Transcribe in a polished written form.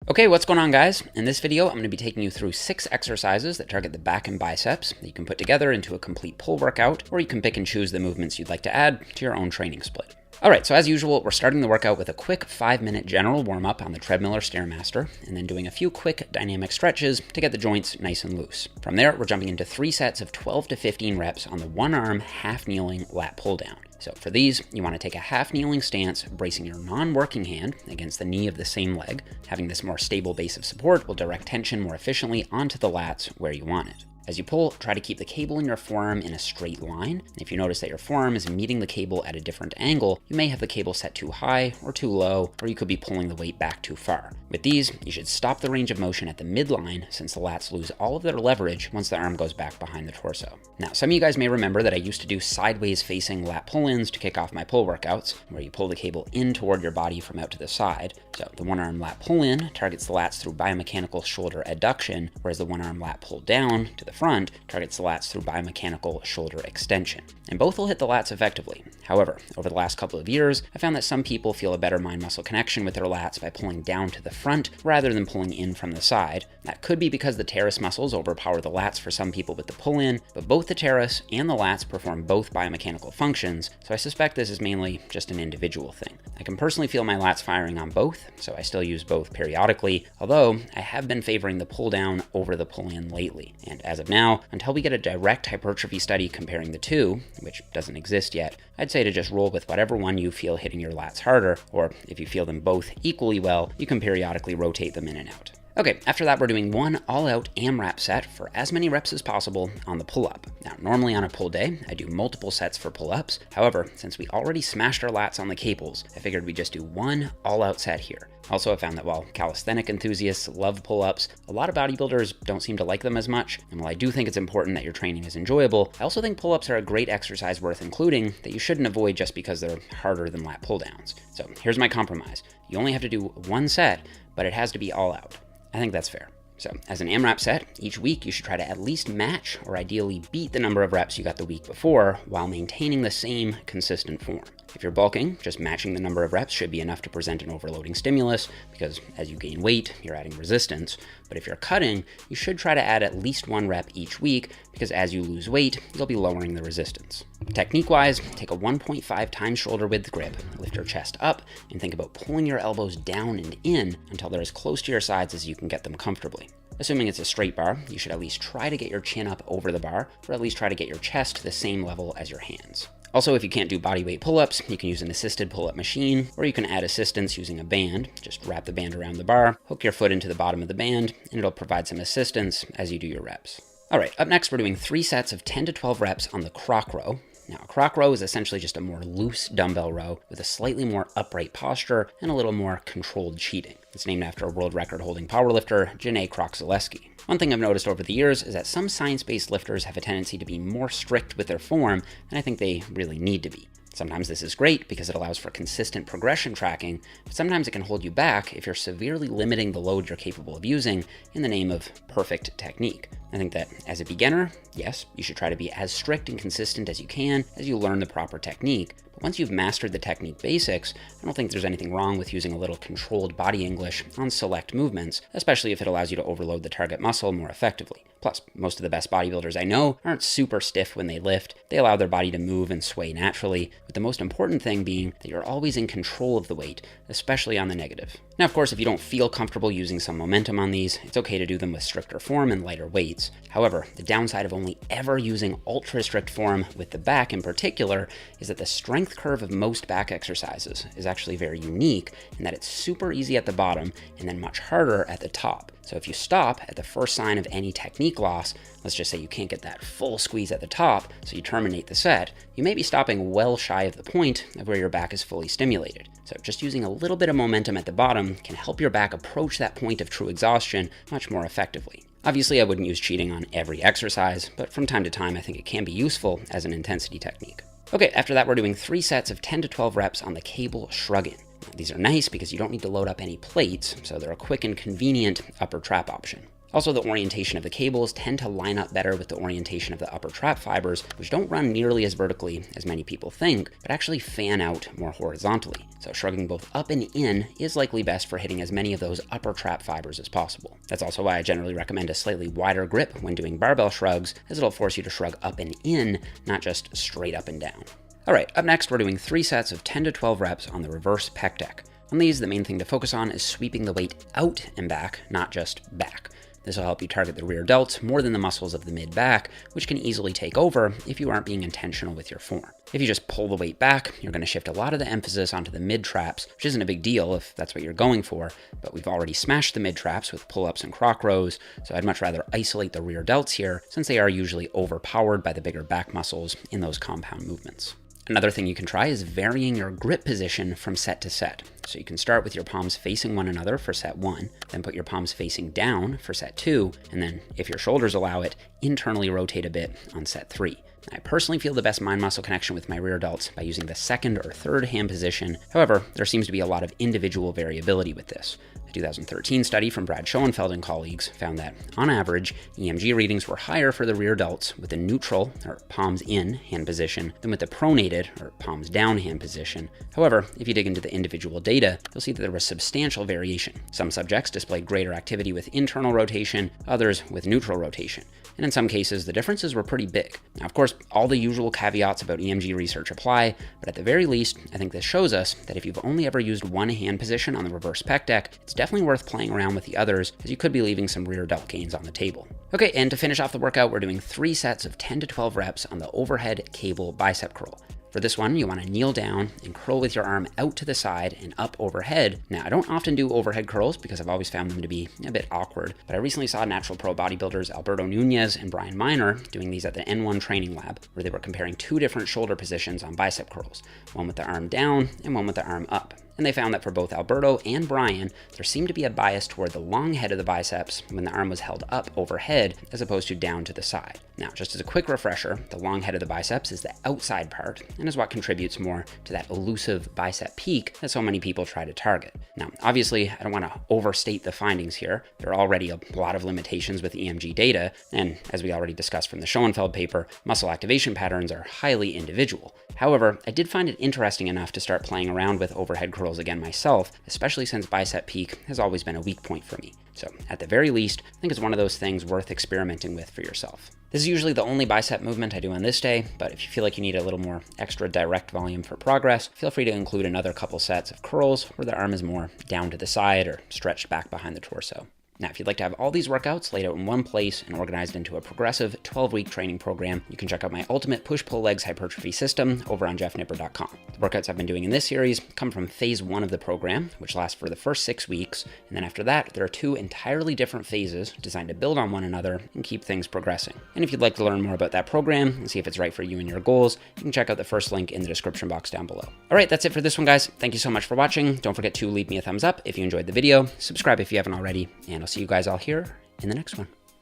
Okay, what's going on, guys? In this video, I'm going to be taking you through 6 exercises that target the back and biceps that you can put together into a complete pull workout, or you can pick and choose the movements you'd like to add to your own training split. Alright, so as usual, we're starting the workout with a quick 5-minute general warm-up on the treadmill or Stairmaster, and then doing a few quick dynamic stretches to get the joints nice and loose. From there, we're jumping into 3 sets of 12 to 15 reps on the one-arm, half-kneeling lat pull-down. So for these, you want to take a half-kneeling stance, bracing your non-working hand against the knee of the same leg. Having this more stable base of support will direct tension more efficiently onto the lats where you want it. As you pull, try to keep the cable in your forearm in a straight line. If you notice that your forearm is meeting the cable at a different angle, you may have the cable set too high or too low, or you could be pulling the weight back too far. With these, you should stop the range of motion at the midline, since the lats lose all of their leverage once the arm goes back behind the torso. Now, some of you guys may remember that I used to do sideways facing lat pull-ins to kick off my pull workouts, where you pull the cable in toward your body from out to the side. So the one-arm lat pull-in targets the lats through biomechanical shoulder adduction, whereas the one-arm lat pull-down to the front targets the lats through biomechanical shoulder extension. And both will hit the lats effectively. However, over the last couple of years, I found that some people feel a better mind-muscle connection with their lats by pulling down to the front rather than pulling in from the side. That could be because the teres muscles overpower the lats for some people with the pull-in, but both the teres and the lats perform both biomechanical functions, so I suspect this is mainly just an individual thing. I can personally feel my lats firing on both, so I still use both periodically, although I have been favoring the pull-down over the pull-in lately. And as of now, until we get a direct hypertrophy study comparing the two, which doesn't exist yet, I'd say to just roll with whatever one you feel hitting your lats harder, or if you feel them both equally well, you can periodically rotate them in and out. Okay, after that we're doing one all-out AMRAP set for as many reps as possible on the pull-up. Now, normally on a pull day, I do multiple sets for pull-ups. However, since we already smashed our lats on the cables, I figured we'd just do one all-out set here. Also, I found that while calisthenic enthusiasts love pull-ups, a lot of bodybuilders don't seem to like them as much, and while I do think it's important that your training is enjoyable, I also think pull-ups are a great exercise worth including that you shouldn't avoid just because they're harder than lat pull-downs. So here's my compromise. You only have to do one set, but it has to be all-out. I think that's fair. So, as an AMRAP set, each week you should try to at least match or ideally beat the number of reps you got the week before while maintaining the same consistent form. If you're bulking, just matching the number of reps should be enough to present an overloading stimulus because as you gain weight, you're adding resistance. But if you're cutting, you should try to add at least 1 rep each week because as you lose weight, you'll be lowering the resistance. Technique-wise, take a 1.5 times shoulder width grip, lift your chest up, and think about pulling your elbows down and in until they're as close to your sides as you can get them comfortably. Assuming it's a straight bar, you should at least try to get your chin up over the bar, or at least try to get your chest to the same level as your hands. Also, if you can't do bodyweight pull-ups, you can use an assisted pull-up machine, or you can add assistance using a band. Just wrap the band around the bar, hook your foot into the bottom of the band, and it'll provide some assistance as you do your reps. Alright, up next we're doing 3 sets of 10 to 12 reps on the croc row. Now, a croc row is essentially just a more loose dumbbell row with a slightly more upright posture and a little more controlled cheating. It's named after a world record-holding powerlifter, Janae Kroc-Zaleski. One thing I've noticed over the years is that some science-based lifters have a tendency to be more strict with their form than I think they really need to be. Sometimes this is great because it allows for consistent progression tracking, but sometimes it can hold you back if you're severely limiting the load you're capable of using in the name of perfect technique. I think that as a beginner, yes, you should try to be as strict and consistent as you can as you learn the proper technique, but once you've mastered the technique basics, I don't think there's anything wrong with using a little controlled body English on select movements, especially if it allows you to overload the target muscle more effectively. Plus, most of the best bodybuilders I know aren't super stiff when they lift. They allow their body to move and sway naturally, with the most important thing being that you're always in control of the weight, especially on the negative. Now, of course, if you don't feel comfortable using some momentum on these, it's okay to do them with stricter form and lighter weights. However, the downside of only ever using ultra strict form with the back in particular is that the strength curve of most back exercises is actually very unique in that it's super easy at the bottom and then much harder at the top. So if you stop at the first sign of any technique loss, let's just say you can't get that full squeeze at the top, so you terminate the set, you may be stopping well shy of the point of where your back is fully stimulated. So just using a little bit of momentum at the bottom can help your back approach that point of true exhaustion much more effectively. Obviously, I wouldn't use cheating on every exercise, but from time to time I think it can be useful as an intensity technique. Okay, after that we're doing 3 sets of 10 to 12 reps on the cable shrug-in. These are nice because you don't need to load up any plates, so they're a quick and convenient upper trap option. Also, the orientation of the cables tend to line up better with the orientation of the upper trap fibers, which don't run nearly as vertically as many people think, but actually fan out more horizontally. So shrugging both up and in is likely best for hitting as many of those upper trap fibers as possible. That's also why I generally recommend a slightly wider grip when doing barbell shrugs, as it'll force you to shrug up and in, not just straight up and down. All right, up next, we're doing 3 sets of 10 to 12 reps on the reverse pec deck. On these, the main thing to focus on is sweeping the weight out and back, not just back. This will help you target the rear delts more than the muscles of the mid-back, which can easily take over if you aren't being intentional with your form. If you just pull the weight back, you're going to shift a lot of the emphasis onto the mid-traps, which isn't a big deal if that's what you're going for, but we've already smashed the mid-traps with pull-ups and croc rows, so I'd much rather isolate the rear delts here, since they are usually overpowered by the bigger back muscles in those compound movements. Another thing you can try is varying your grip position from set to set. So you can start with your palms facing one another for set 1, then put your palms facing down for set 2, and then, if your shoulders allow it, internally rotate a bit on set 3. I personally feel the best mind-muscle connection with my rear delts by using the second or third hand position. However, there seems to be a lot of individual variability with this. A 2013 study from Brad Schoenfeld and colleagues found that, on average, EMG readings were higher for the rear delts with the neutral, or palms in, hand position than with the pronated, or palms down hand position. However, if you dig into the individual data, you'll see that there was substantial variation. Some subjects displayed greater activity with internal rotation, others with neutral rotation. And in some cases, the differences were pretty big. Now, of course, all the usual caveats about EMG research apply, but at the very least, I think this shows us that if you've only ever used one hand position on the reverse pec deck, it's definitely worth playing around with the others, as you could be leaving some rear delt gains on the table. Okay, and to finish off the workout, we're doing 3 sets of 10 to 12 reps on the overhead cable bicep curl. For this one, you want to kneel down and curl with your arm out to the side and up overhead. Now, I don't often do overhead curls because I've always found them to be a bit awkward, but I recently saw Natural Pro bodybuilders Alberto Nunez and Brian Miner doing these at the N1 Training Lab, where they were comparing 2 different shoulder positions on bicep curls, one with the arm down and one with the arm up. And they found that for both Alberto and Brian, there seemed to be a bias toward the long head of the biceps when the arm was held up overhead as opposed to down to the side. Now, just as a quick refresher, the long head of the biceps is the outside part and is what contributes more to that elusive bicep peak that so many people try to target. Now, obviously, I don't want to overstate the findings here. There are already a lot of limitations with EMG data, and as we already discussed from the Schoenfeld paper, muscle activation patterns are highly individual. However, I did find it interesting enough to start playing around with overhead curls again myself, especially since bicep peak has always been a weak point for me. So at the very least, I think it's one of those things worth experimenting with for yourself. This is usually the only bicep movement I do on this day, but if you feel like you need a little more extra direct volume for progress, feel free to include another couple sets of curls where the arm is more down to the side or stretched back behind the torso. Now, if you'd like to have all these workouts laid out in one place and organized into a progressive 12-week training program, you can check out my Ultimate Push-Pull Legs Hypertrophy System over on jeffnipper.com. The workouts I've been doing in this series come from phase 1 of the program, which lasts for the first 6 weeks, and then after that, there are 2 entirely different phases designed to build on one another and keep things progressing. And if you'd like to learn more about that program and see if it's right for you and your goals, you can check out the first link in the description box down below. All right, that's it for this one, guys. Thank you so much for watching. Don't forget to leave me a thumbs up if you enjoyed the video, subscribe if you haven't already, and I'll see you guys all here in the next one.